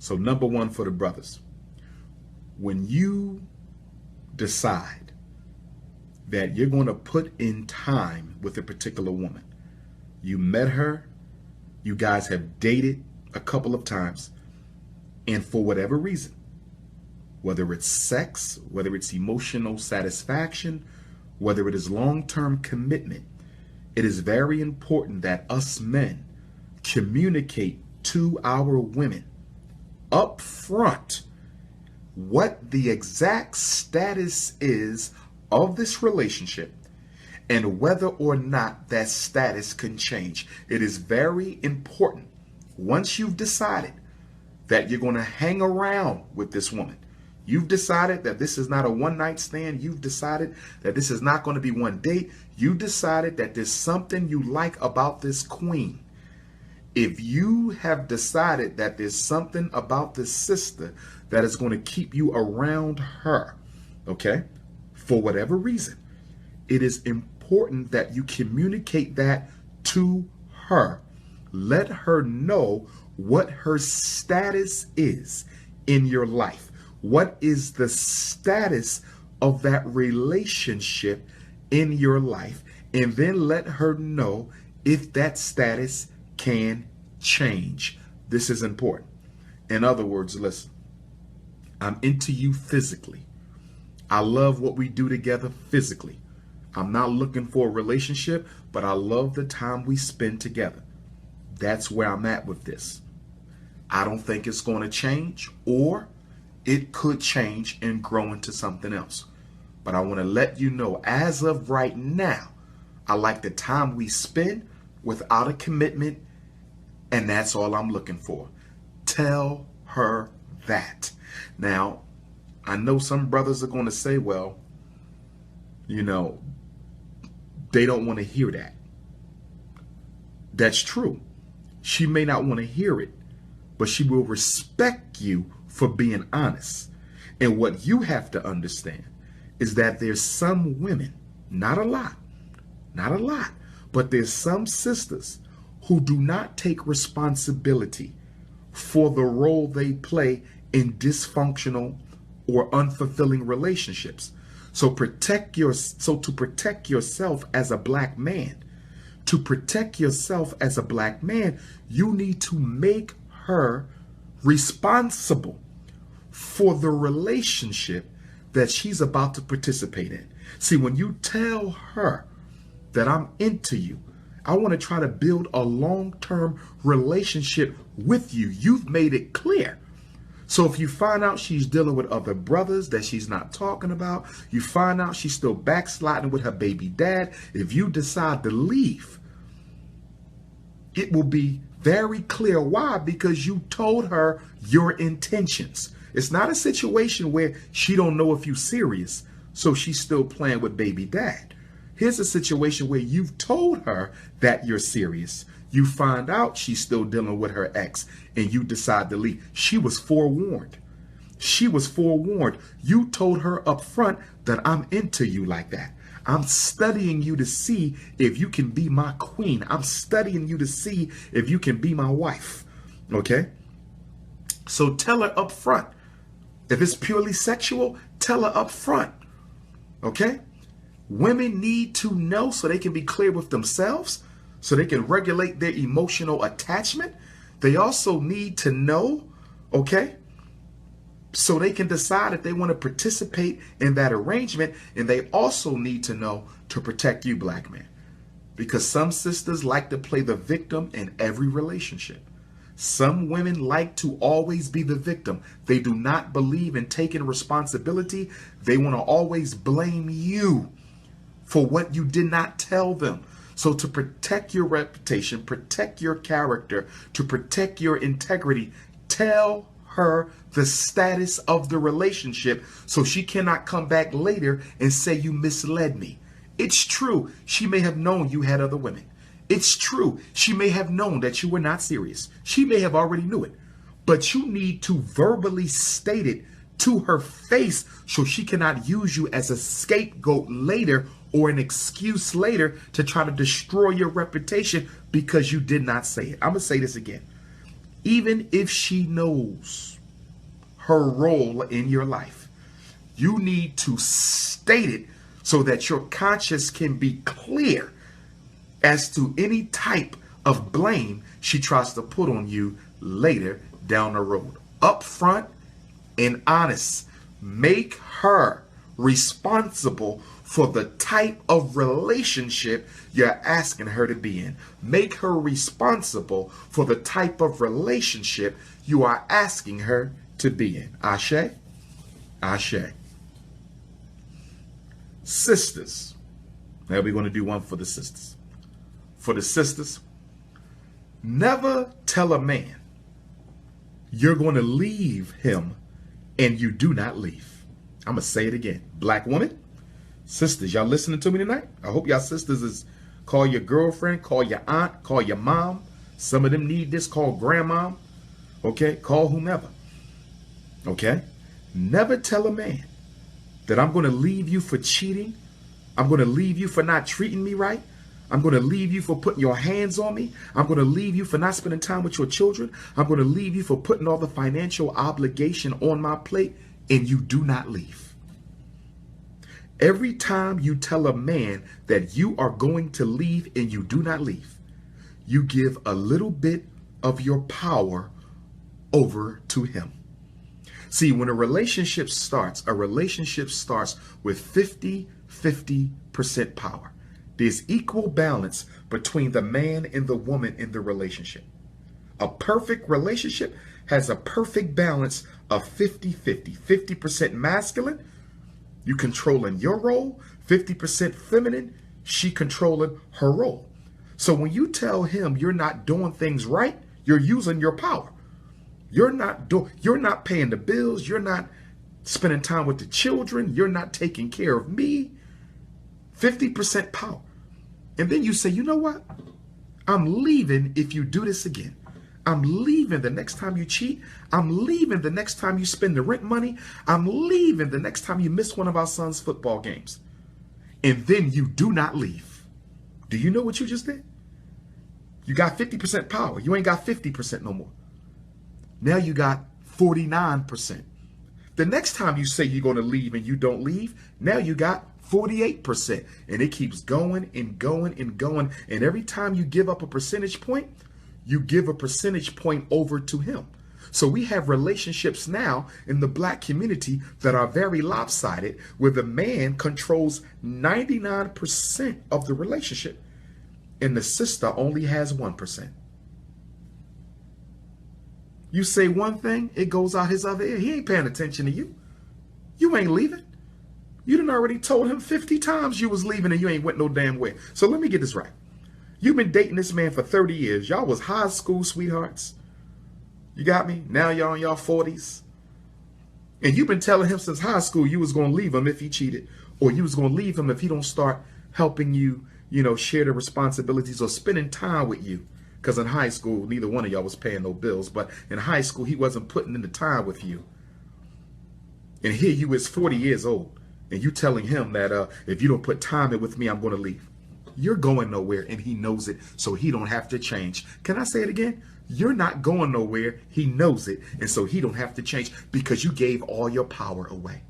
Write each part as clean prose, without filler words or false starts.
So number one for the brothers, when you decide that you're going to put in time with a particular woman, you met her, you guys have dated a couple of times, and for whatever reason, whether it's sex, whether it's emotional satisfaction, whether it is long-term commitment, it is very important that us men communicate to our women up front what the exact status is of this relationship and whether or not that status can change. It is very important, once you've decided that you're going to hang around with this woman, you've decided that this is not a one-night stand, you've decided that this is not going to be one date, you decided that there's something you like about this queen. If you have decided that there's something about this sister that is going to keep you around her, okay, for whatever reason, it is important that you communicate that to her. Let her know what her status is in your life. What is the status of that relationship in your life? And then let her know if that status can change. This is important. In other words, listen, I'm into you physically. I love what we do together physically. I'm not looking for a relationship, but I love the time we spend together. That's where I'm at with this. I don't think it's going to change, or it could change and grow into something else. But I want to let you know, as of right now, I like the time we spend without a commitment, and that's all I'm looking for. Tell her that. Now, I know some brothers are going to say, well, you know, they don't want to hear that. That's true. She may not want to hear it, but she will respect you for being honest. And what you have to understand is that there's some women, not a lot, but there's some sisters who do not take responsibility for the role they play in dysfunctional or unfulfilling relationships. So to protect yourself as a black man, you need to make her responsible for the relationship that she's about to participate in. See, when you tell her that I'm into you, I want to try to build a long-term relationship with you, you've made it clear. So if you find out she's dealing with other brothers that she's not talking about, you find out she's still backsliding with her baby dad, if you decide to leave, it will be very clear why, because you told her your intentions. It's not a situation where she don't know if you're serious, so she's still playing with baby dad. Here's a situation where you've told her that you're serious. You find out she's still dealing with her ex and you decide to leave. She was forewarned. You told her up front that I'm into you like that. I'm studying you to see if you can be my queen. I'm studying you to see if you can be my wife. Okay? So tell her up front. If it's purely sexual, tell her up front. Okay? Women need to know so they can be clear with themselves, so they can regulate their emotional attachment. They also need to know, okay, so they can decide if they want to participate in that arrangement. And they also need to know to protect you, black men, because some sisters like to play the victim in every relationship. Some women like to always be the victim. They do not believe in taking responsibility. They want to always blame you for what you did not tell them. So to protect your reputation, protect your character, to protect your integrity, tell her the status of the relationship so she cannot come back later and say you misled me. It's true, she may have known you had other women. It's true, she may have known that you were not serious. She may have already knew it. But you need to verbally state it to her face so she cannot use you as a scapegoat later or an excuse later to try to destroy your reputation because you did not say it. I'm going to say this again. Even if she knows her role in your life. You need to state it so that your conscience can be clear as to any type of blame she tries to put on you later down the road. Up front and honest. Make her responsible for the type of relationship you're asking her to be in. Make her responsible for the type of relationship you are asking her to be in. Ashe? Ashe. Sisters. Now we're going to do one for the sisters. For the sisters, never tell a man you're going to leave him and you do not leave. I'm going to say it again. Black woman, sisters, y'all listening to me tonight? I hope y'all sisters is call your girlfriend, call your aunt, call your mom. Some of them need this, call grandma. Okay, call whomever. Okay? Never tell a man that I'm going to leave you for cheating. I'm going to leave you for not treating me right. I'm going to leave you for putting your hands on me. I'm going to leave you for not spending time with your children. I'm going to leave you for putting all the financial obligation on my plate, and you do not leave. Every time you tell a man that you are going to leave and you do not leave, you give a little bit of your power over to him. See, when a relationship starts with 50-50% power. There's equal balance between the man and the woman in the relationship. A perfect relationship has a perfect balance of 50-50. 50% masculine, you controlling your role. 50% feminine, she controlling her role. So when you tell him you're not doing things right, you're using your power. You're not paying the bills. You're not spending time with the children. You're not taking care of me. 50% power. And then you say, you know what? I'm leaving if you do this again. I'm leaving the next time you cheat. I'm leaving the next time you spend the rent money. I'm leaving the next time you miss one of our son's football games. And then you do not leave. Do you know what you just did? You got 50% power. You ain't got 50% no more. Now you got 49%. The next time you say you're going to leave and you don't leave, now you got 48%. And it keeps going and going and going. And every time you give up a percentage point, you give a percentage point over to him. So we have relationships now in the black community that are very lopsided, where the man controls 99% of the relationship and the sister only has 1%. You say one thing, it goes out his other ear. He ain't paying attention to you. You ain't leaving. You done already told him 50 times you was leaving and you ain't went no damn way. So let me get this right. You've been dating this man for 30 years. Y'all was high school sweethearts. You got me? Now y'all in y'all 40s. And you've been telling him since high school you was going to leave him if he cheated, or you was going to leave him if he don't start helping you, share the responsibilities or spending time with you. Because in high school, neither one of y'all was paying no bills. But in high school, he wasn't putting in the time with you. And here you is 40 years old. And you telling him that if you don't put time in with me, I'm going to leave. You're going nowhere, and he knows it, so he don't have to change. Can I say it again? You're not going nowhere. He knows it, and so he don't have to change because you gave all your power away.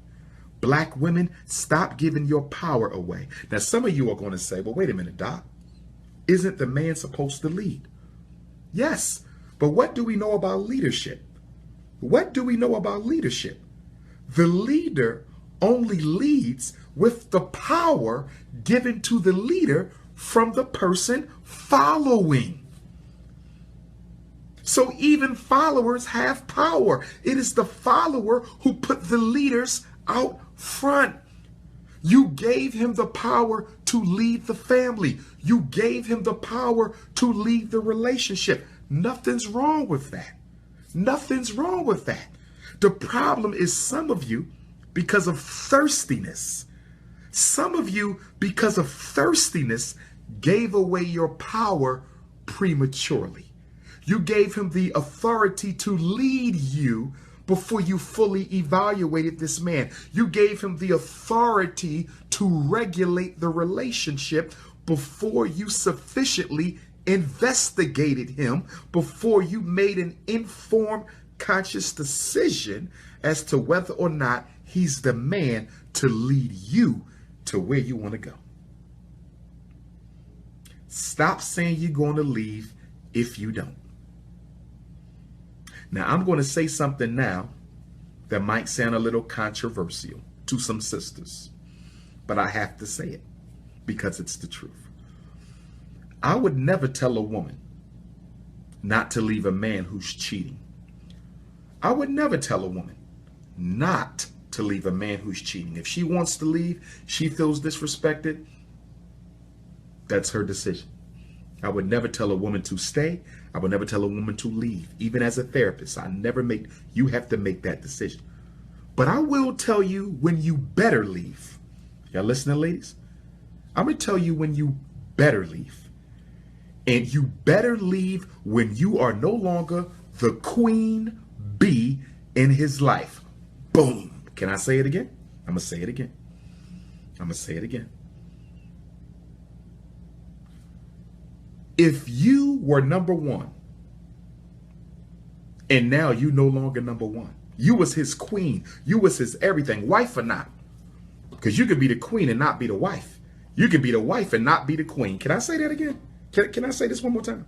Black women, stop giving your power away. Now, some of you are going to say, well, wait a minute, Doc. Isn't the man supposed to lead? Yes, but what do we know about leadership? What do we know about leadership? The leader only leads with the power given to the leader from the person following. So even followers have power. It is the follower who put the leaders out front. You gave him the power to lead the family. You gave him the power to lead the relationship. Nothing's wrong with that. Nothing's wrong with that. The problem is some of you, because of thirstiness, gave away your power prematurely. You gave him the authority to lead you before you fully evaluated this man. You gave him the authority to regulate the relationship before you sufficiently investigated him, before you made an informed conscious decision as to whether or not he's the man to lead you to where you want to go. Stop saying you're going to leave if you don't. Now, I'm going to say something now that might sound a little controversial to some sisters, but I have to say it because it's the truth. I would never tell a woman not to leave a man who's cheating. I would never tell a woman not to leave a man who's cheating. If she wants to leave, she feels disrespected, that's her decision. I would never tell a woman to stay. I would never tell a woman to leave. Even as a therapist, you have to make that decision. But I will tell you when you better leave. Y'all listening, ladies? I'm going to tell you when you better leave. And you better leave when you are no longer the queen bee in his life. Boom. Can I say it again? I'm going to say it again. I'm going to say it again. If you were number one and now you no longer number one, you was his queen, you was his everything, wife or not, because you could be the queen and not be the wife. You could be the wife and not be the queen. Can I say that again? Can I say this one more time?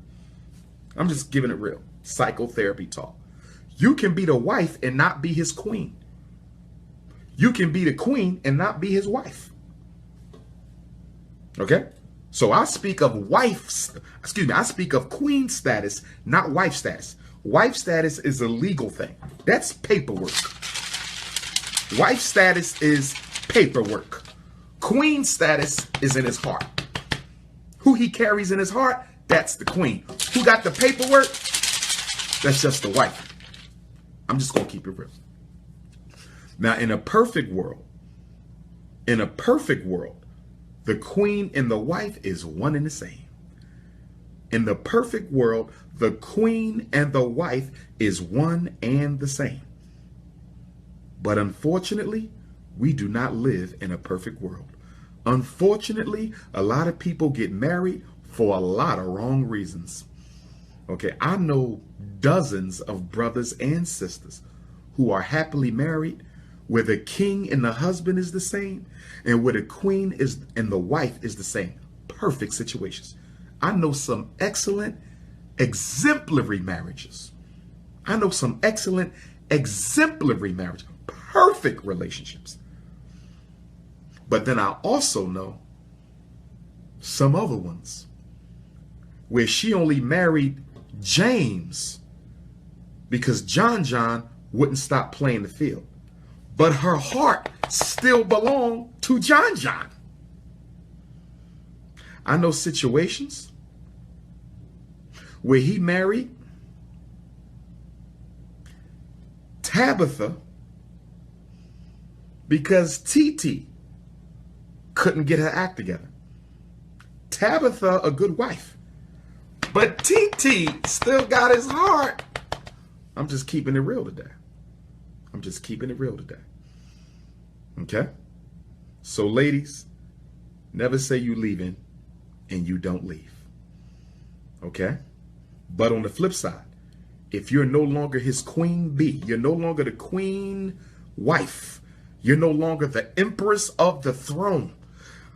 I'm just giving it real psychotherapy talk. You can be the wife and not be his queen. You can be the queen and not be his wife. Okay? So I speak of I speak of queen status, not wife status. Wife status is a legal thing. That's paperwork. Wife status is paperwork. Queen status is in his heart. Who he carries in his heart, that's the queen. Who got the paperwork, that's just the wife. I'm just going to keep it real. Now, in a perfect world, the queen and the wife is one and the same. In the perfect world, the queen and the wife is one and the same. But unfortunately, we do not live in a perfect world. Unfortunately, a lot of people get married for a lot of wrong reasons. Okay, I know dozens of brothers and sisters who are happily married where the king and the husband is the same and where the queen is and the wife is the same. Perfect situations. I know some excellent exemplary marriages. Perfect relationships. But then I also know some other ones where she only married James because John wouldn't stop playing the field. But her heart still belonged to John. I know situations where he married Tabitha because TT couldn't get her act together. Tabitha, a good wife, but TT still got his heart. I'm just keeping it real today. Okay? So ladies, never say you leaving and you don't leave. Okay? But on the flip side, if you're no longer his queen bee, you're no longer the queen wife, you're no longer the empress of the throne.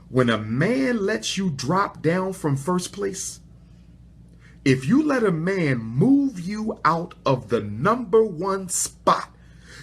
When a man lets you drop down from first place, if you let a man move you out of the number one spot,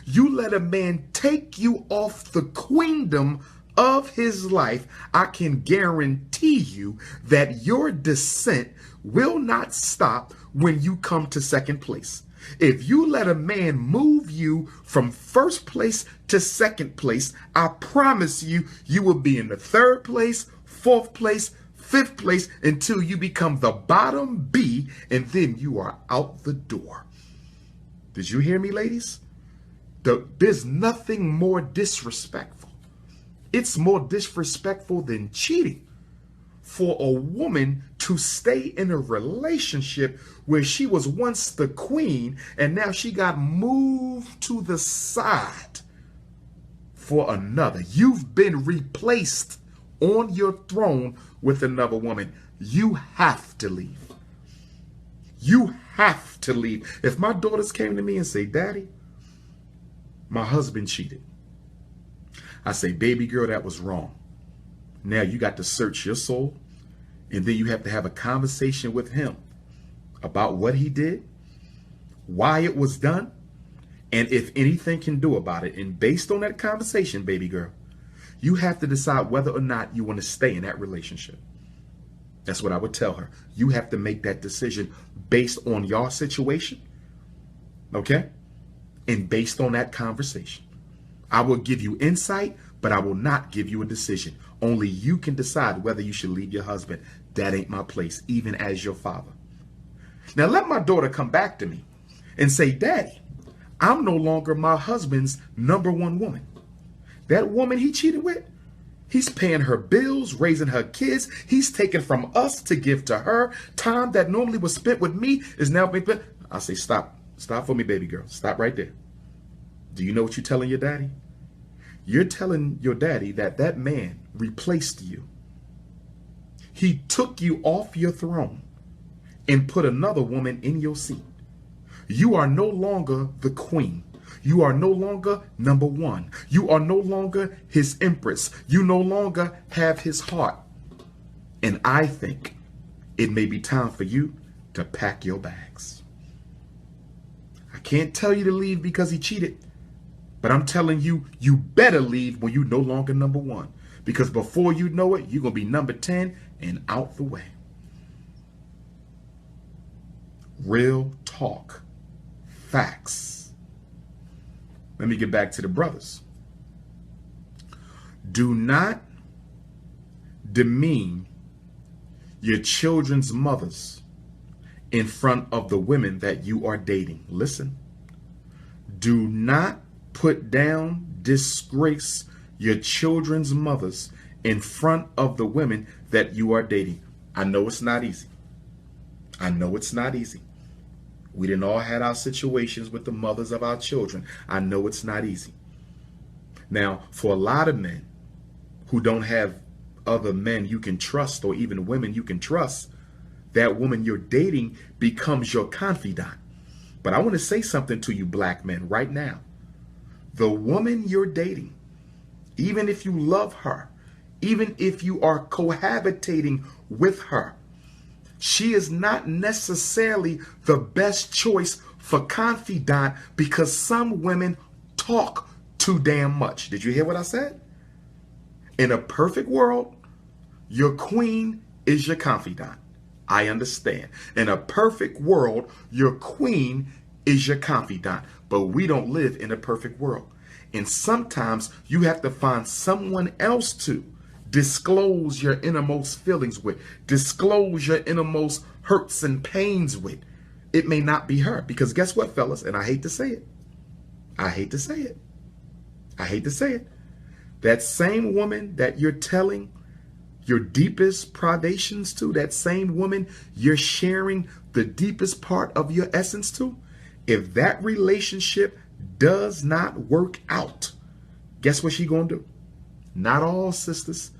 you let a man take you off the queendom of his life, I can guarantee you that your descent will not stop when you come to second place. If you let a man move you from first place to second place, I promise you, you will be in the third place, fourth place, fifth place until you become the bottom B, and then you are out the door. Did you hear me, ladies? There's nothing more disrespectful. It's more disrespectful than cheating for a woman to stay in a relationship where she was once the queen and now she got moved to the side for another. You've been replaced on your throne with another woman. You have to leave. You have to leave. If my daughters came to me and say, Daddy, my husband cheated, I say, baby girl, that was wrong. Now you got to search your soul, and then you have to have a conversation with him about what he did, why it was done, and if anything can do about it. And based on that conversation, baby girl, you have to decide whether or not you want to stay in that relationship. That's what I would tell her. You have to make that decision based on your situation, okay? And based on that conversation. I will give you insight, but I will not give you a decision. Only you can decide whether you should leave your husband. That ain't my place, even as your father. Now let my daughter come back to me and say, Daddy, I'm no longer my husband's #1 woman. That woman he cheated with, he's paying her bills, raising her kids. He's taking from us to give to her. Time that normally was spent with me is now being spent. I say, stop. Stop for me, baby girl. Stop right there. Do you know what you're telling your daddy? You're telling your daddy that that man replaced you. He took you off your throne and put another woman in your seat. You are no longer the queen. You are no longer #1. You are no longer his empress. You no longer have his heart. And I think it may be time for you to pack your bags. I can't tell you to leave because he cheated, but I'm telling you, you better leave when you no longer #1. Because before you know it, you're going to be #10 and out the way. Real talk. Facts. Let me get back to the brothers. Do not demean your children's mothers in front of the women that you are dating. Listen. Do not put down, disgrace your children's mothers in front of the women that you are dating. I know it's not easy. I know it's not easy. We didn't all had our situations with the mothers of our children. I know it's not easy. Now, for a lot of men who don't have other men you can trust, or even women you can trust, that woman you're dating becomes your confidant. But I want to say something to you black men right now. The woman you're dating, even if you love her, even if you are cohabitating with her, she is not necessarily the best choice for confidant, because some women talk too damn much. Did you hear what I said? In a perfect world, your queen is your confidant. I understand. In a perfect world, your queen is your confidant. But we don't live in a perfect world. And sometimes you have to find someone else to disclose your innermost feelings with, disclose your innermost hurts and pains with. It may not be her, because guess what, fellas? And I hate to say it. I hate to say it. I hate to say it. That same woman that you're telling your deepest privations to, that same woman you're sharing the deepest part of your essence to, if that relationship does not work out, guess what she gonna do? Not all sisters.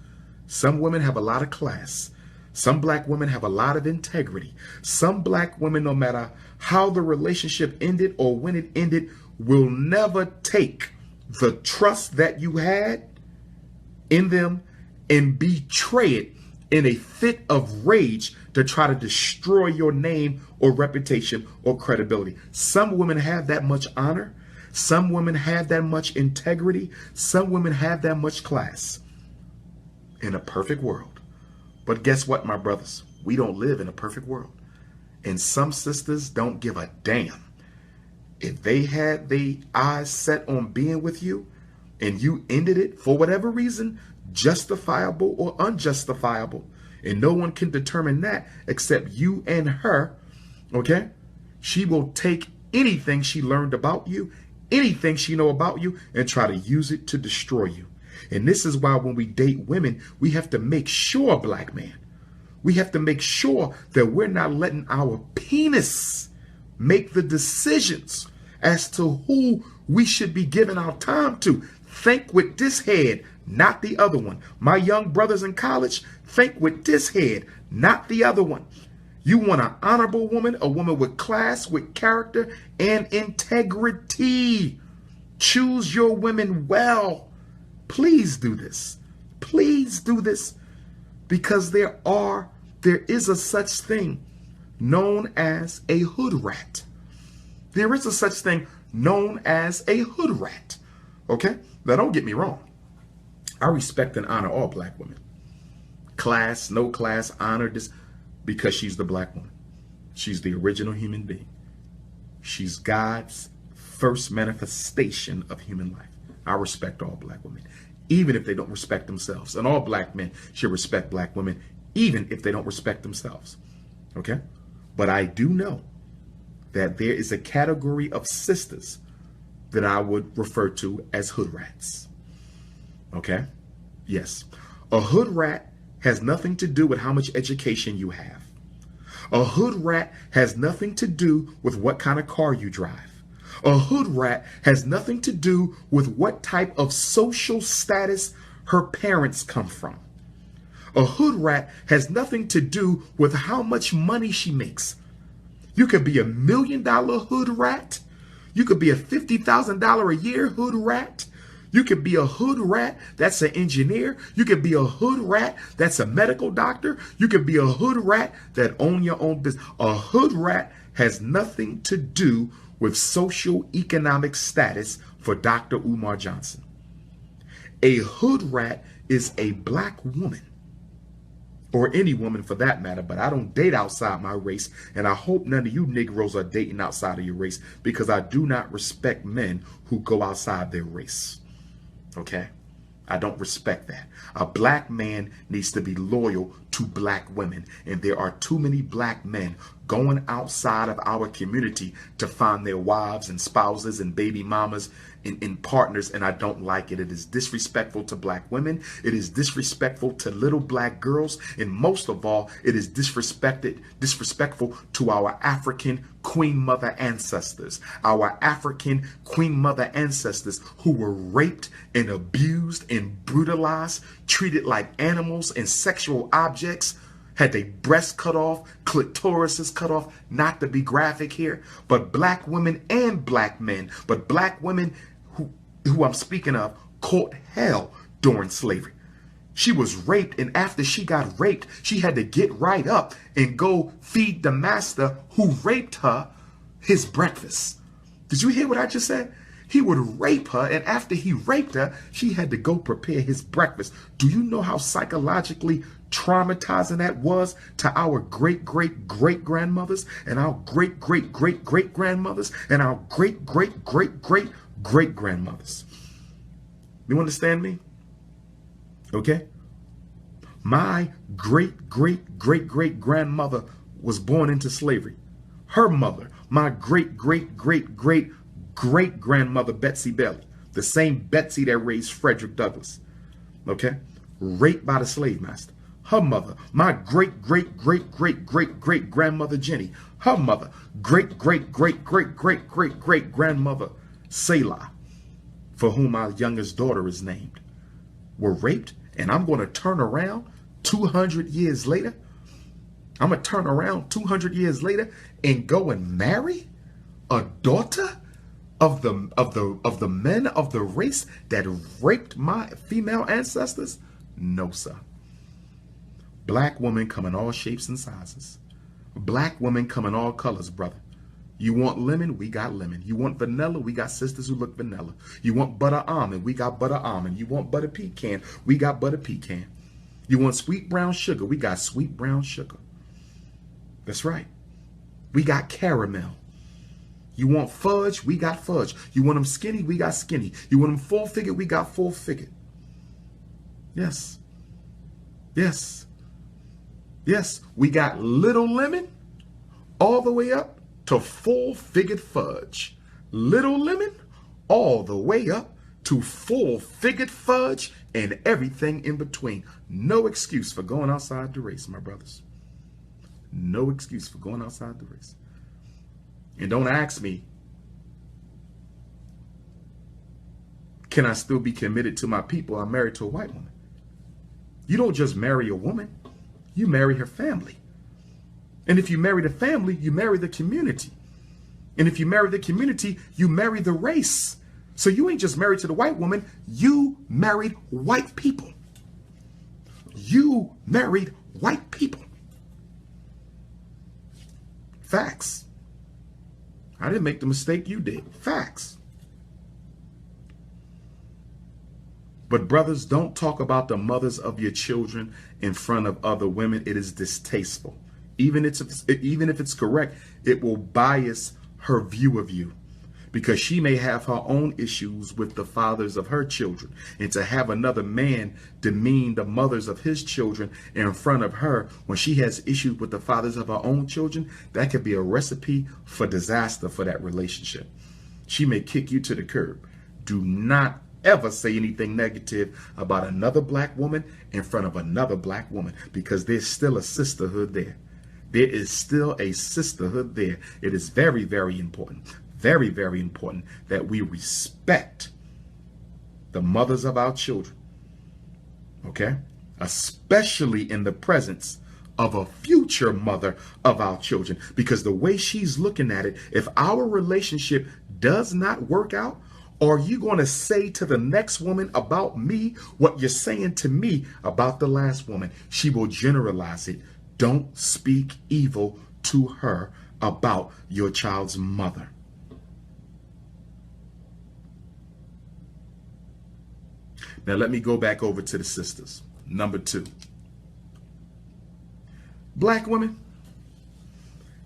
Some women have a lot of class. Some black women have a lot of integrity. Some black women, no matter how the relationship ended or when it ended, will never take the trust that you had in them and betray it in a fit of rage to try to destroy your name or reputation or credibility. Some women have that much honor. Some women have that much integrity. Some women have that much class. In a perfect world. But guess what, my brothers? We don't live in a perfect world. And some sisters don't give a damn. If they had their eyes set on being with you and you ended it for whatever reason, justifiable or unjustifiable, and no one can determine that except you and her, okay? She will take anything she learned about you, anything she know about you, and try to use it to destroy you. And this is why when we date women, we have to make sure, black man, we have to make sure that we're not letting our penis make the decisions as to who we should be giving our time to. Think with this head, not the other one. My young brothers in college, think with this head, not the other one. You want an honorable woman, a woman with class, with character, and integrity. Choose your women well. Please do this. Please do this, because there is a such thing known as a hood rat. There is a such thing known as a hood rat. Okay? Now, don't get me wrong. I respect and honor all black women. Class, no class, honor this, because she's the black woman. She's the original human being. She's God's first manifestation of human life. I respect all black women, even if they don't respect themselves. And all black men should respect black women, even if they don't respect themselves. Okay? But I do know that there is a category of sisters that I would refer to as hood rats. Okay? Yes. A hood rat has nothing to do with how much education you have. A hood rat has nothing to do with what kind of car you drive. A hood rat has nothing to do with what type of social status her parents come from. A hood rat has nothing to do with how much money she makes. You could be $1 million hood rat. You could be a $50,000 a year hood rat. You could be a hood rat that's an engineer. You could be a hood rat that's a medical doctor. You could be a hood rat that owns your own business. A hood rat has nothing to do with social economic status for Dr. Umar Johnson. A hood rat is a black woman, or any woman for that matter, but I don't date outside my race, and I hope none of you Negroes are dating outside of your race, because I do not respect men who go outside their race. Okay? I don't respect that. A black man needs to be loyal to black women, and there are too many black men going outside of our community to find their wives and spouses and baby mamas and partners, and I don't like it. It is disrespectful to black women. It is disrespectful to little black girls, and most of all, it is disrespectful to our African Queen Mother ancestors, our African Queen Mother ancestors who were raped and abused and brutalized, treated like animals and sexual objects, had their breasts cut off, clitorises cut off, not to be graphic here, but black women and black men, but black women who I'm speaking of caught hell during slavery. She was raped, and after she got raped, she had to get right up and go feed the master who raped her his breakfast. Did you hear what I just said? He would rape her, and after he raped her, she had to go prepare his breakfast. Do you know how psychologically traumatizing that was to our great-great-great-grandmothers and our great-great-great-great-grandmothers and our great-great-great-great-great-grandmothers? You understand me? Okay? My great-great-great-great-grandmother was born into slavery. Her mother, my great-great-great-great-great-grandmother, Betsy Bailey, the same Betsy that raised Frederick Douglass, okay, raped by the slave master. Her mother, my great-great-great-great-great-great-grandmother Jenny, her mother, great-great-great-great-great-great-great-grandmother Selah, for whom my youngest daughter is named, were raped. And I'm going to turn around 200 years later. I'm going to turn around 200 years later and go and marry a daughter of the men of the race that raped my female ancestors? No, sir. Black women come in all shapes and sizes. Black women come in all colors, brother. You want lemon? We got lemon. You want vanilla? We got sisters who look vanilla. You want butter almond? We got butter almond. You want butter pecan? We got butter pecan. You want sweet brown sugar? We got sweet brown sugar. That's right. We got caramel. You want fudge? We got fudge. You want them skinny? We got skinny. You want them full-figured? We got full-figured. Yes. Yes. Yes. We got little lemon all the way up to full-figured fudge. Little lemon all the way up to full-figured fudge and everything in between. No excuse for going outside the race, my brothers. No excuse for going outside the race. And don't ask me, can I still be committed to my people? I'm married to a white woman. You don't just marry a woman, you marry her family. And if you marry the family, you marry the community. And if you marry the community, you marry the race. So you ain't just married to the white woman, you married white people. You married white people. Facts. I didn't make the mistake you did. Facts. But brothers, don't talk about the mothers of your children in front of other women. It is distasteful. Even if it's correct, it will bias her view of you, because she may have her own issues with the fathers of her children. And to have another man demean the mothers of his children in front of her when she has issues with the fathers of her own children, that could be a recipe for disaster for that relationship. She may kick you to the curb. Do not ever say anything negative about another black woman in front of another black woman, because there's still a sisterhood there. There is still a sisterhood there. It is very, very important. Very, very important that we respect the mothers of our children, okay? Especially in the presence of a future mother of our children, because the way she's looking at it, if our relationship does not work out, are you going to say to the next woman about me what you're saying to me about the last woman? She will generalize it. Don't speak evil to her about your child's mother. Now, let me go back over to the sisters. Number 2. Black women,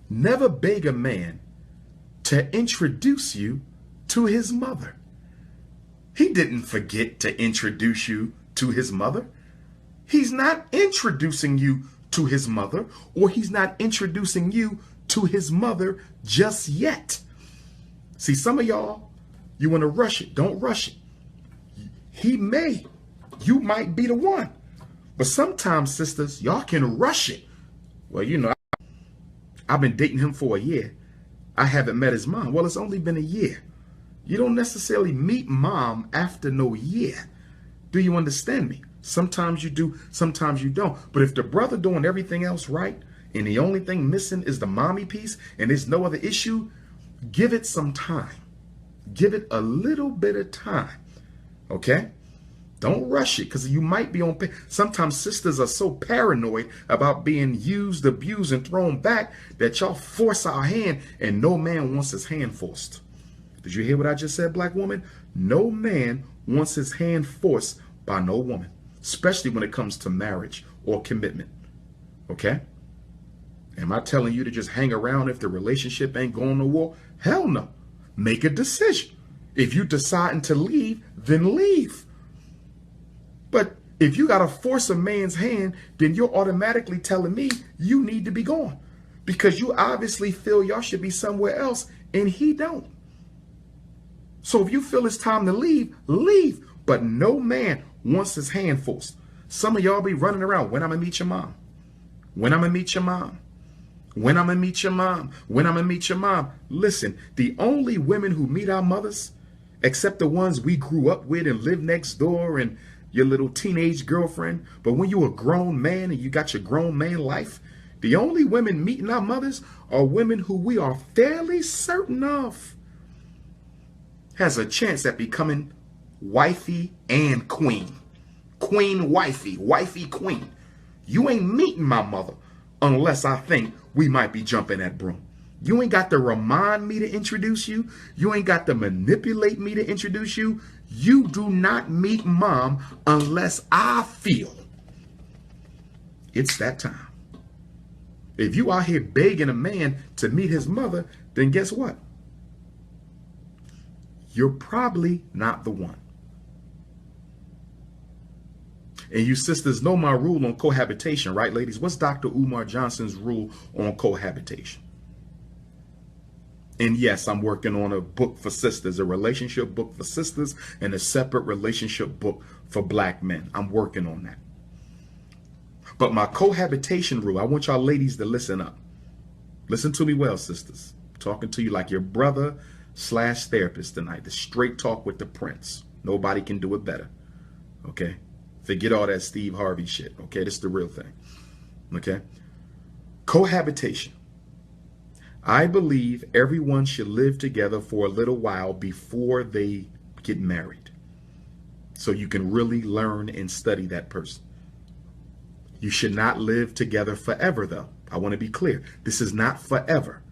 never beg a man to introduce you to his mother. He didn't forget to introduce you to his mother. He's not introducing you to his mother, or he's not introducing you to his mother just yet. See, some of y'all, you want to rush it. Don't rush it. You might be the one. But sometimes, sisters, y'all can rush it. Well, you know, I've been dating him for a year. I haven't met his mom. Well, it's only been a year. You don't necessarily meet mom after no year. Do you understand me? Sometimes you do, sometimes you don't. But if the brother doing everything else right, and the only thing missing is the mommy piece, and there's no other issue, give it some time. Give it a little bit of time. Okay? Don't rush it, because you might be on. Sometimes sisters are so paranoid about being used, abused, and thrown back that y'all force our hand, and no man wants his hand forced. Did you hear what I just said, black woman? No man wants his hand forced by no woman, especially when it comes to marriage or commitment. Okay? Am I telling you to just hang around if the relationship ain't going to war? Hell no. Make a decision. If you deciding to leave, then leave. But if you got to force a man's hand, then you're automatically telling me you need to be gone, because you obviously feel y'all should be somewhere else and he don't. So if you feel it's time to leave, leave. But no man wants his hand forced. Some of y'all be running around, when I'm going to meet your mom? When I'm going to meet your mom? When I'm going to meet your mom? When I'm going to meet your mom? Listen, the only women who meet our mothers, except the ones we grew up with and lived next door and your little teenage girlfriend, but when you're a grown man and you got your grown man life, the only women meeting our mothers are women who we are fairly certain of has a chance at becoming wifey and queen. Queen, wifey, wifey, queen. You ain't meeting my mother unless I think we might be jumping that broom. You ain't got to remind me to introduce you. You ain't got to manipulate me to introduce you. You do not meet mom unless I feel it's that time. If you out here begging a man to meet his mother, then guess what? You're probably not the one. And you sisters know my rule on cohabitation, right, ladies? What's Dr. Umar Johnson's rule on cohabitation? And yes, I'm working on a book for sisters, a relationship book for sisters, and a separate relationship book for black men. I'm working on that. But my cohabitation rule, I want y'all ladies to listen up. Listen to me well, sisters. I'm talking to you like your brother / therapist tonight. The straight talk with the prince. Nobody can do it better. Okay? Forget all that Steve Harvey shit. Okay? This is the real thing. Okay? Cohabitation. I believe everyone should live together for a little while before they get married, so you can really learn and study that person. You should not live together forever, though. I want to be clear. This is not forever.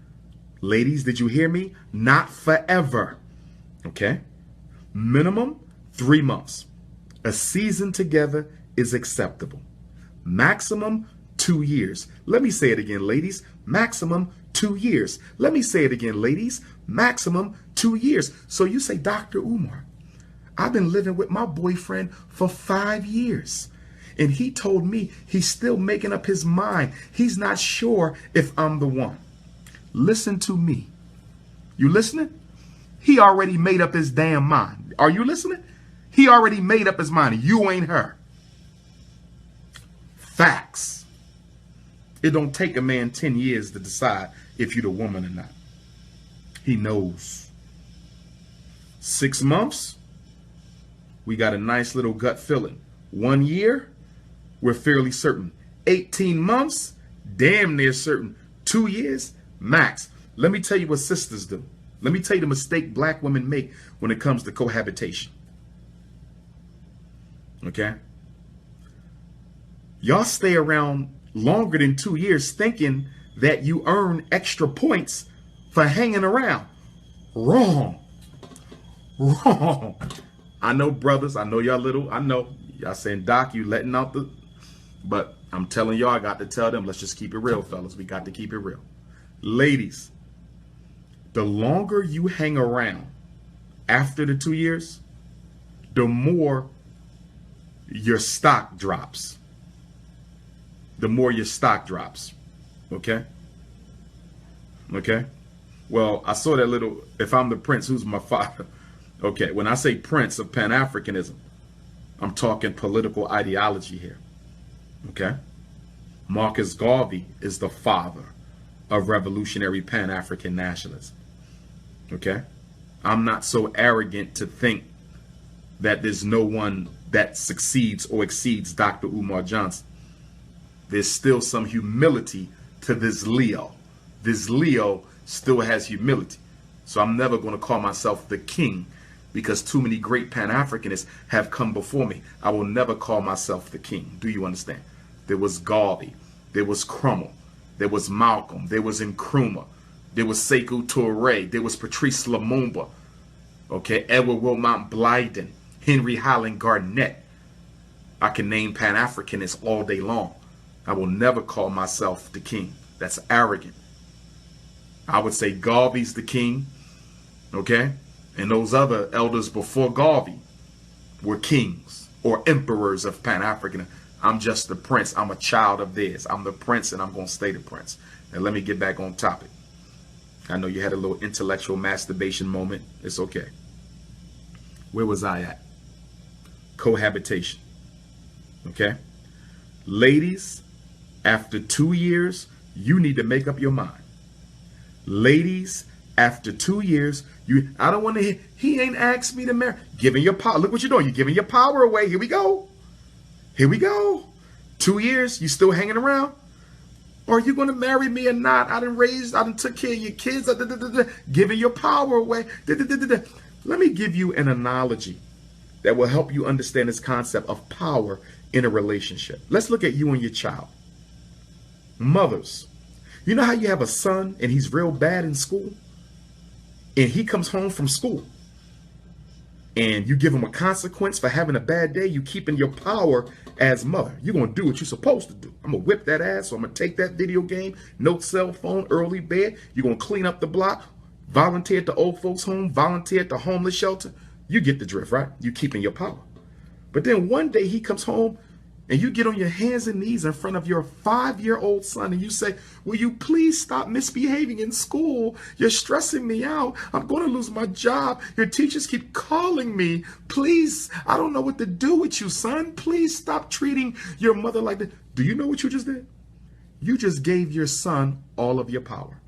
Ladies, did you hear me? Not forever. Okay? Minimum 3 months. A season together is acceptable. Maximum 2 years. Let me say it again, ladies. Maximum 2 years. Let me say it again, ladies. Maximum 2 years. So you say, Dr. Umar, I've been living with my boyfriend for 5 years. And he told me he's still making up his mind. He's not sure if I'm the one. Listen to me. You listening? He already made up his damn mind. Are you listening? He already made up his mind. You ain't her. Facts. It don't take a man 10 years to decide if you're the woman or not. He knows. 6 months, we got a nice little gut feeling. 1 year, we're fairly certain. 18 months, damn near certain. 2 years, max. Let me tell you what sisters do. Let me tell you the mistake black women make when it comes to cohabitation. Okay? Y'all stay around longer than 2 years thinking that you earn extra points for hanging around. Wrong. Wrong. I know, brothers. I know y'all little. I know. Y'all saying, Doc, you letting out the... But I'm telling y'all, I got to tell them, let's just keep it real, fellas. We got to keep it real. Ladies, the longer you hang around after the 2 years, the more your stock drops. The more your stock drops. Okay? Okay? Well, I saw that little, if I'm the prince, who's my father? Okay, when I say prince of Pan-Africanism, I'm talking political ideology here. Okay? Marcus Garvey is the father of revolutionary Pan-African nationalism. Okay? I'm not so arrogant to think that there's no one that succeeds or exceeds Dr. Umar Johnson. There's still some humility to this Leo. This Leo still has humility. So I'm never going to call myself the king because too many great Pan-Africanists have come before me. I will never call myself the king. Do you understand? There was Garvey. There was Crummell. There was Malcolm. There was Nkrumah. There was Sekou Touré. There was Patrice Lumumba. Okay, Edward Wilmot Blyden. Henry Highland Garnett. I can name Pan-Africanists all day long. I will never call myself the king. That's arrogant. I would say Garvey's the king. Okay? And those other elders before Garvey were kings or emperors of Pan-African. I'm just the prince. I'm a child of theirs. I'm the prince and I'm going to stay the prince. Now let me get back on topic. I know you had a little intellectual masturbation moment. It's okay. Where was I at? Cohabitation. Okay? Ladies, after 2 years, you need to make up your mind. Ladies, after 2 years, I don't want to hear, he ain't asked me to marry. Giving your power. Look what you're doing. You're giving your power away. Here we go. Here we go. 2 years, you still hanging around? Or are you going to marry me or not? I done took care of your kids. Giving your power away. Let me give you an analogy that will help you understand this concept of power in a relationship. Let's look at you and your child. Mothers, you know how you have a son and he's real bad in school? And he comes home from school and you give him a consequence for having a bad day. You keeping your power as mother. You're going to do what you're supposed to do. I'm going to whip that ass. So I'm going to take that video game, no cell phone, early bed. You're going to clean up the block, volunteer at the old folks home, volunteer at the homeless shelter. You get the drift, right? You keeping your power. But then one day he comes home and you get on your hands and knees in front of your 5-year-old son and you say, will you please stop misbehaving in school? You're stressing me out. I'm going to lose my job. Your teachers keep calling me. Please, I don't know what to do with you, son. Please stop treating your mother like that. Do you know what you just did? You just gave your son all of your power.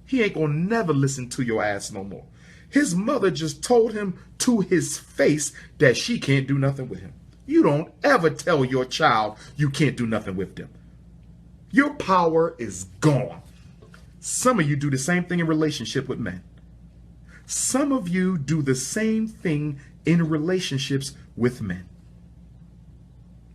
He ain't going to never listen to your ass no more. His mother just told him to his face that she can't do nothing with him. You don't ever tell your child you can't do nothing with them. your power is gone. Some of you do the same thing in relationship with men. Some of you do the same thing in relationships with men.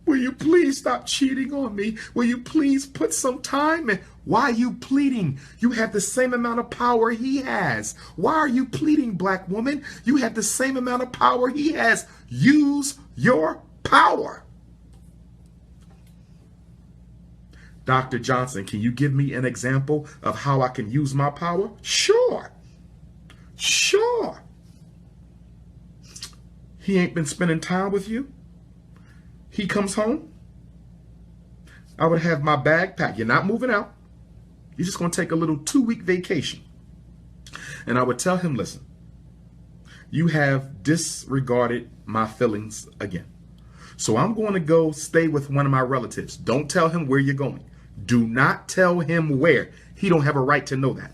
Will you please stop cheating on me? Will you please put some time in? Why are you pleading? You have the same amount of power he has. Why are you pleading, black woman? You have the same amount of power he has. Use your power. Dr. Johnson, can you give me an example of how I can use my power? Sure. Sure. He ain't been spending time with you. He comes home. I would have my bag packed. You're not moving out. You're just going to take a little 2-week vacation. And I would tell him, listen, you have disregarded my feelings again. So I'm going to go stay with one of my relatives. Don't tell him where you're going. Do not tell him where. He don't have a right to know that.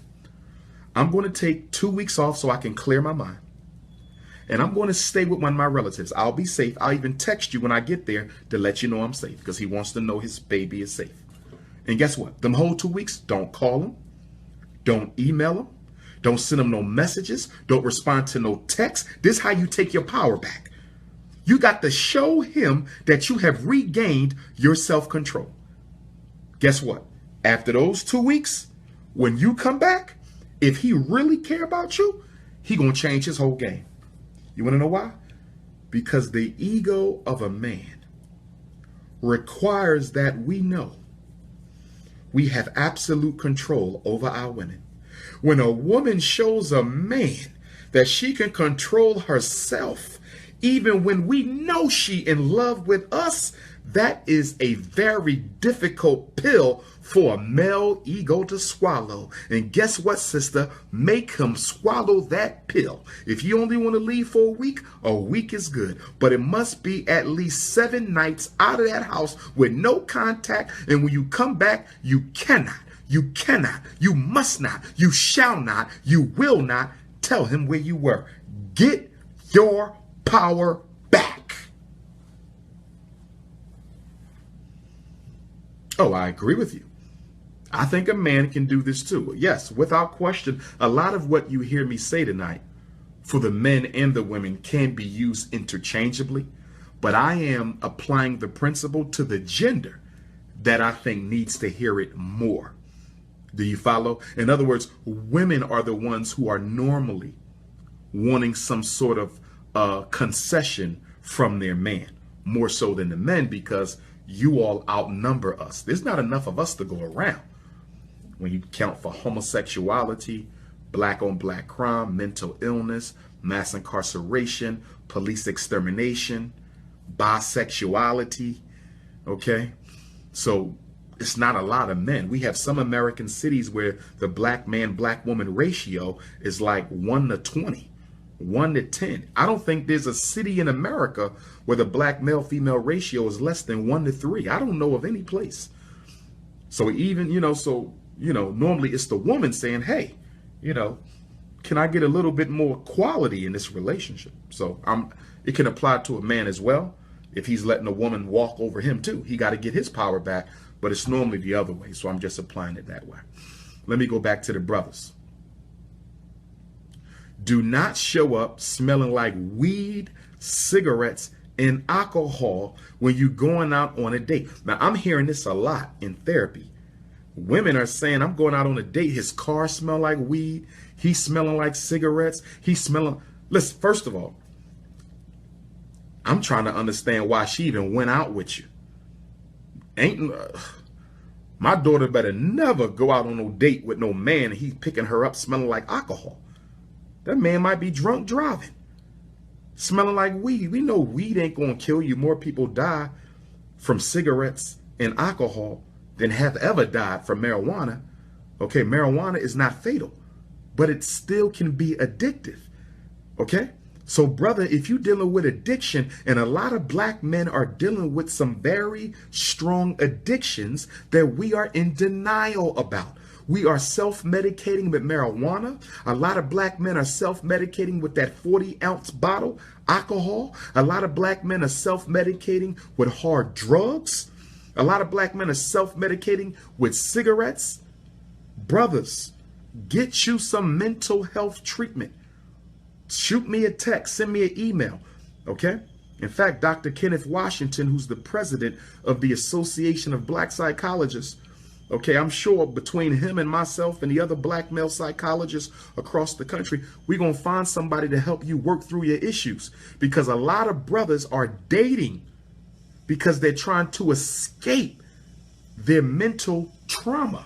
I'm going to take 2 weeks off so I can clear my mind. And I'm going to stay with one of my relatives. I'll be safe. I'll even text you when I get there to let you know I'm safe, because he wants to know his baby is safe. And guess what? Them whole 2 weeks, don't call him. Don't email him. Don't send him no messages. Don't respond to no text. This is how you take your power back. You got to show him that you have regained your self-control. Guess what? After those 2 weeks, when you come back, if he really care about you, he gonna change his whole game. You want to know why? Because the ego of a man requires that we know we have absolute control over our women. When a woman shows a man that she can control herself, even when we know she in love with us, that is a very difficult pill for a male ego to swallow. And guess what, sister? Make him swallow that pill. If you only want to leave for a week is good. But it must be at least 7 nights out of that house with no contact. And when you come back, you cannot, you must not, you shall not, you will not tell him where you were. Get your power back. Oh, I agree with you. I think a man can do this too. Yes, without question, a lot of what you hear me say tonight for the men and the women can be used interchangeably, but I am applying the principle to the gender that I think needs to hear it more. Do you follow? In other words, women are the ones who are normally wanting some sort of concession from their man, more so than the men, because you all outnumber us. There's not enough of us to go around. When you count for homosexuality, black on black crime, mental illness, mass incarceration, police extermination, bisexuality, okay? So it's not a lot of men. We have some American cities where the black man, black woman ratio is like 1 to 20. 1 to 10. I don't think there's a city in America where the black male female ratio is less than 1 to 3. I don't know of any place. So even, normally it's the woman saying, hey, can I get a little bit more quality in this relationship? So it can apply to a man as well. If he's letting a woman walk over him too, he got to get his power back, but it's normally the other way. So I'm just applying it that way. Let me go back to the brothers. Do not show up smelling like weed, cigarettes, and alcohol when you're going out on a date. Now, I'm hearing this a lot in therapy. Women are saying, I'm going out on a date. His car smell like weed. He's smelling like cigarettes. He's smelling. Listen, first of all, I'm trying to understand why she even went out with you. My daughter better never go out on no date with no man and he's picking her up smelling like alcohol. That man might be drunk driving, smelling like weed. We know weed ain't going to kill you. More people die from cigarettes and alcohol than have ever died from marijuana. Okay, marijuana is not fatal, but it still can be addictive. Okay, so brother, if you're dealing with addiction, and a lot of black men are dealing with some very strong addictions that we are in denial about. We are self-medicating with marijuana. A lot of black men are self-medicating with that 40-ounce bottle, alcohol. A lot of black men are self-medicating with hard drugs. A lot of black men are self-medicating with cigarettes. Brothers, get you some mental health treatment. Shoot me a text, send me an email, okay? In fact, Dr. Kenneth Washington, who's the president of the Association of Black Psychologists, okay, I'm sure between him and myself and the other black male psychologists across the country, we're going to find somebody to help you work through your issues, because a lot of brothers are dating because they're trying to escape their mental trauma.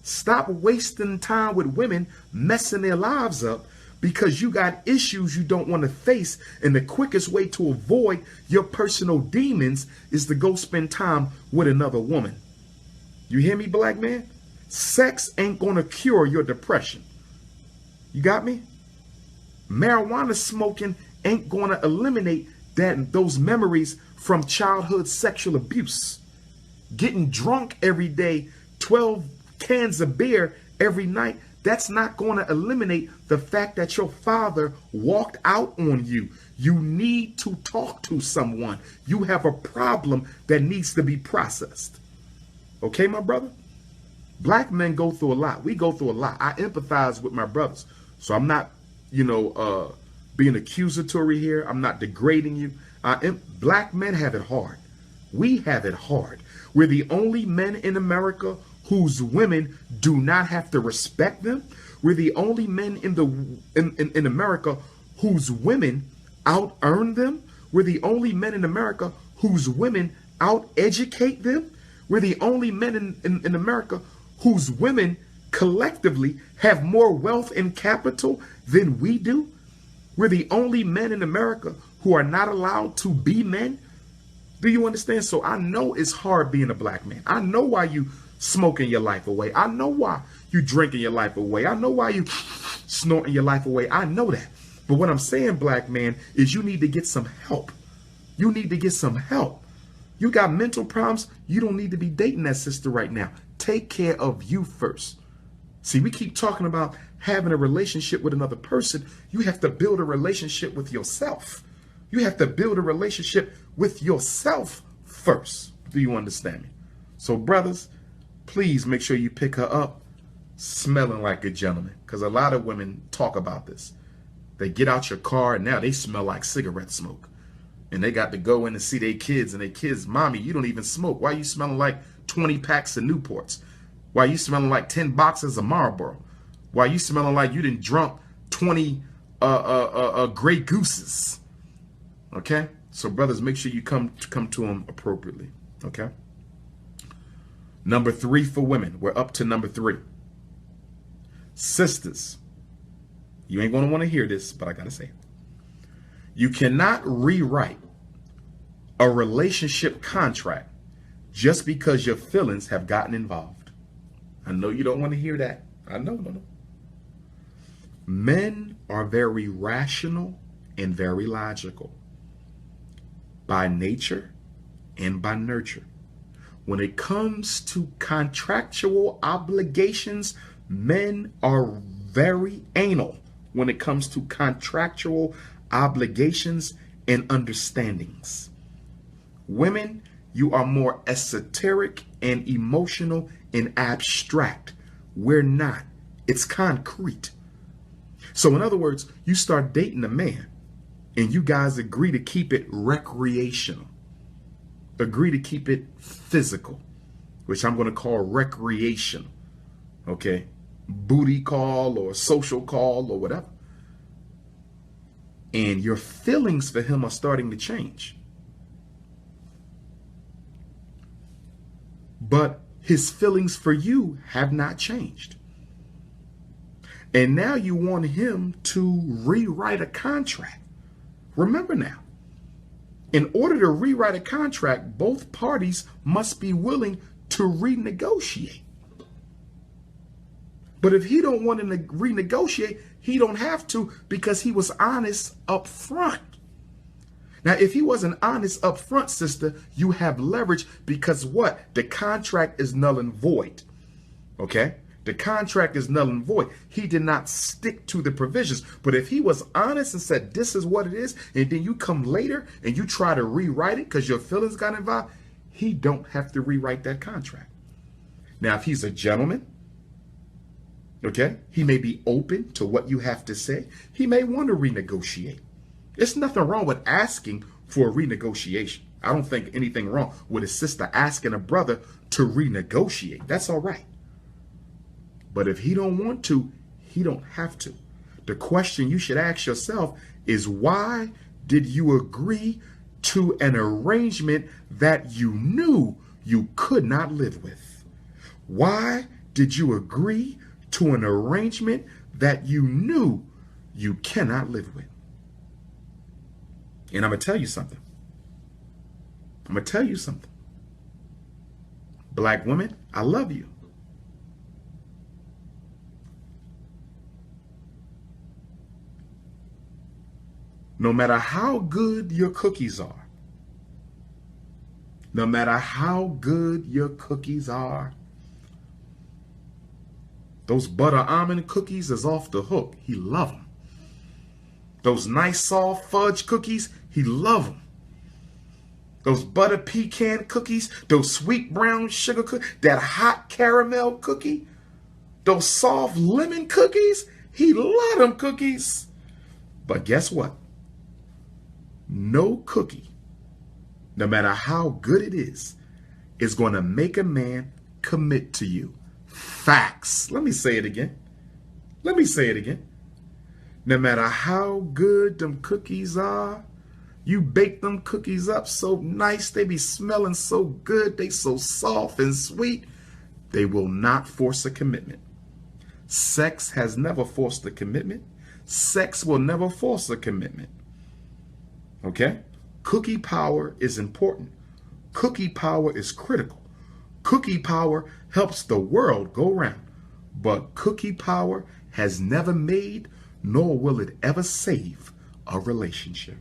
Stop wasting time with women messing their lives up because you got issues you don't want to face, and the quickest way to avoid your personal demons is to go spend time with another woman. You hear me, black man? Sex ain't gonna cure your depression. You got me? Marijuana smoking ain't gonna eliminate those memories from childhood sexual abuse. Getting drunk every day, 12 cans of beer every night, that's not going to eliminate the fact that your father walked out on you. You need to talk to someone. You have a problem that needs to be processed. Okay, my brother? Black men go through a lot. We go through a lot. I empathize with my brothers. So I'm not, being accusatory here. I'm not degrading you. Black men have it hard. We have it hard. We're the only men in America whose women do not have to respect them. We're the only men in America whose women out-earn them. We're the only men in America whose women out-educate them. We're the only men in America whose women collectively have more wealth and capital than we do. We're the only men in America who are not allowed to be men. Do you understand? So I know it's hard being a black man. I know why you smoking your life away. I know why you drinking your life away. I know why you snorting your life away. I know that. But what I'm saying, black man, is you need to get some help. You need to get some help. You got mental problems. You don't need to be dating that sister right now. Take care of you first. See, we keep talking about having a relationship with another person. You have to build a relationship with yourself. You have to build a relationship with yourself first. Do you understand me? So, brothers, please make sure you pick her up smelling like a gentleman, because a lot of women talk about this. They get out your car and now they smell like cigarette smoke. And they got to go in and see their kids, and their kids, mommy, you don't even smoke. Why are you smelling like 20 packs of Newports? Why are you smelling like 10 boxes of Marlboro? Why are you smelling like you done drunk 20 Grey Gooses? Okay? So brothers, make sure you come to them appropriately. Okay? Number 3 for women. We're up to number 3. Sisters, you ain't going to want to hear this, but I got to say it. You cannot rewrite a relationship contract just because your feelings have gotten involved. I know you don't want to hear that. I know. Men are very rational and very logical by nature and by nurture. When it comes to contractual obligations, men are very anal when it comes to contractual obligations and understandings. Women, you are more esoteric and emotional and abstract. We're not. It's concrete. So in other words, you start dating a man and you guys agree to keep it recreational. Agree to keep it physical, which I'm going to call recreation. Okay? Booty call or social call or whatever. And your feelings for him are starting to change. But his feelings for you have not changed. And now you want him to rewrite a contract. Remember now, in order to rewrite a contract, both parties must be willing to renegotiate. But if he don't want to renegotiate, he don't have to, because he was honest up front. Now, if he wasn't honest up front, sister, you have leverage, because what? The contract is null and void. Okay? The contract is null and void. He did not stick to the provisions. But if he was honest and said, this is what it is, and then you come later and you try to rewrite it because your feelings got involved, he don't have to rewrite that contract. Now, if he's a gentleman, okay, he may be open to what you have to say. He may want to renegotiate. There's nothing wrong with asking for a renegotiation. I don't think anything wrong with a sister asking a brother to renegotiate. That's all right. But if he don't want to, he don't have to. The question you should ask yourself is, why did you agree to an arrangement that you knew you could not live with? Why did you agree to an arrangement that you knew you cannot live with? And I'm going to tell you something. Black women, I love you. No matter how good your cookies are, no matter how good your cookies are, those butter almond cookies is off the hook. He love them. Those nice soft fudge cookies, he love them. Those butter pecan cookies, those sweet brown sugar cookies, that hot caramel cookie, those soft lemon cookies, he love them cookies. But guess what? No cookie, no matter how good it is going to make a man commit to you. Facts. Let me say it again. No matter how good them cookies are, you bake them cookies up so nice, they be smelling so good, they so soft and sweet, they will not force a commitment. Sex has never forced a commitment. Sex will never force a commitment. Okay? Cookie power is important. Cookie power is critical. Cookie power helps the world go round. But cookie power has never made, nor will it ever save, a relationship.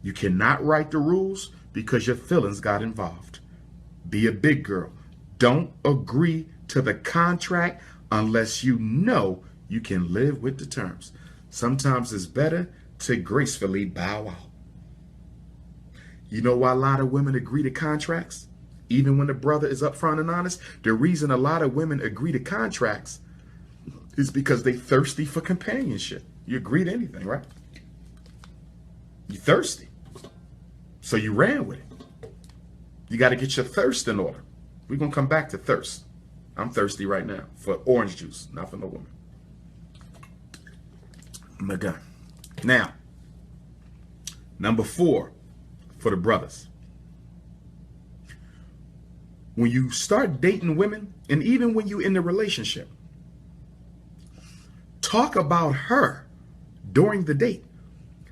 You cannot write the rules because your feelings got involved. Be a big girl. Don't agree to the contract unless you know you can live with the terms. Sometimes it's better to gracefully bow out. You know why a lot of women agree to contracts? Even when the brother is upfront and honest, the reason a lot of women agree to contracts is because they thirsty for companionship. You agree to anything, right? You thirsty. So you ran with it. You got to get your thirst in order. We're going to come back to thirst. I'm thirsty right now for orange juice, not for no woman. My God. Now, number 4 for the brothers. When you start dating women, and even when you're in the relationship, talk about her during the date.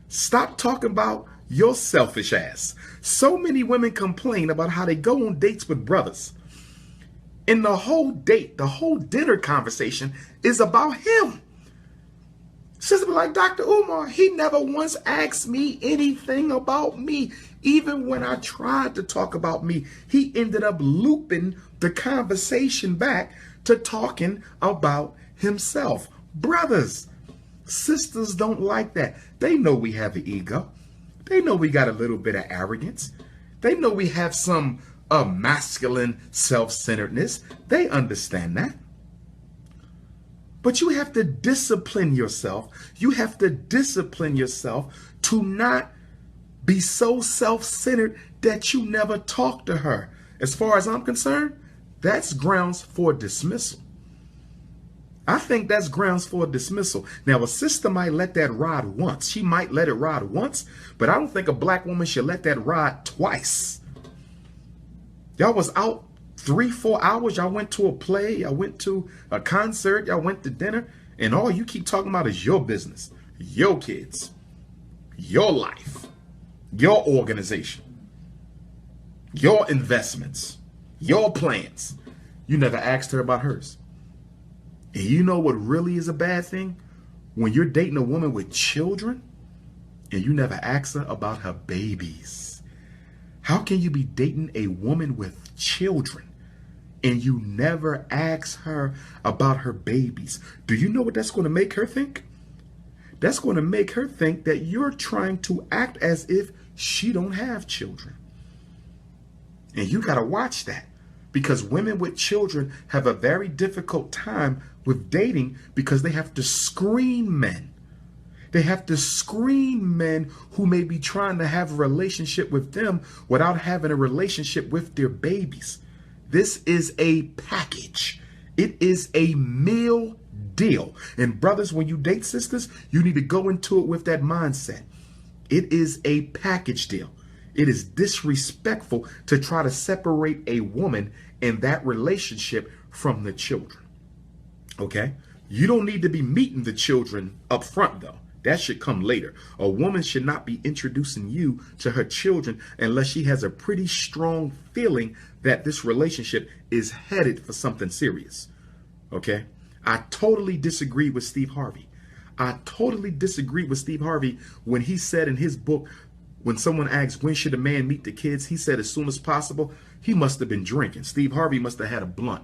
Stop talking about your selfish ass. So many women complain about how they go on dates with brothers. And the whole date, the whole dinner conversation is about him. Sister be like, Dr. Umar, he never once asked me anything about me. Even when I tried to talk about me, he ended up looping the conversation back to talking about himself. Brothers, sisters don't like that. They know we have an ego. They know we got a little bit of arrogance. They know we have some masculine self-centeredness. They understand that. But you have to discipline yourself. You have to discipline yourself to not be so self-centered that you never talk to her. As far as I'm concerned, that's grounds for dismissal. I think that's grounds for dismissal. Now, a sister might let that ride once. She might let it ride once, but I don't think a black woman should let that ride twice. Y'all was out 3-4 hours. Y'all went to a play. Y'all went to a concert. Y'all went to dinner. And all you keep talking about is your business, your kids, your life, your organization, your investments, your plans. You never asked her about hers. And you know what really is a bad thing? When you're dating a woman with children and you never ask her about her babies. How can you be dating a woman with children and you never ask her about her babies? Do you know what that's going to make her think? That's going to make her think that you're trying to act as if she don't have children. And you got to watch that, because women with children have a very difficult time with dating because they have to screen men. They have to screen men who may be trying to have a relationship with them without having a relationship with their babies. This is a package. It is a meal deal. And brothers, when you date sisters, you need to go into it with that mindset. It is a package deal. It is disrespectful to try to separate a woman in that relationship from the children. Okay? You don't need to be meeting the children up front, though. That should come later. A woman should not be introducing you to her children unless she has a pretty strong feeling that this relationship is headed for something serious. Okay? I totally disagree with Steve Harvey. I totally disagree with Steve Harvey when he said in his book, when someone asked, when should a man meet the kids? He said, as soon as possible. He must have been drinking. Steve Harvey must have had a blunt.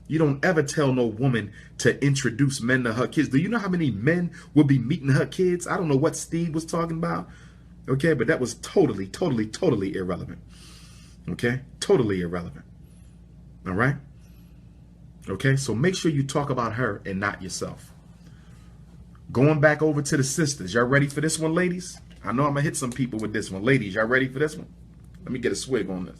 You don't ever tell no woman to introduce men to her kids. Do you know how many men will be meeting her kids? I don't know what Steve was talking about. Okay, but that was totally, totally, totally irrelevant. Okay, totally irrelevant. All right? Okay, so make sure you talk about her and not yourself. Going back over to the sisters. Y'all ready for this one, ladies? I know I'm going to hit some people with this one. Ladies, y'all ready for this one? Let me get a swig on this.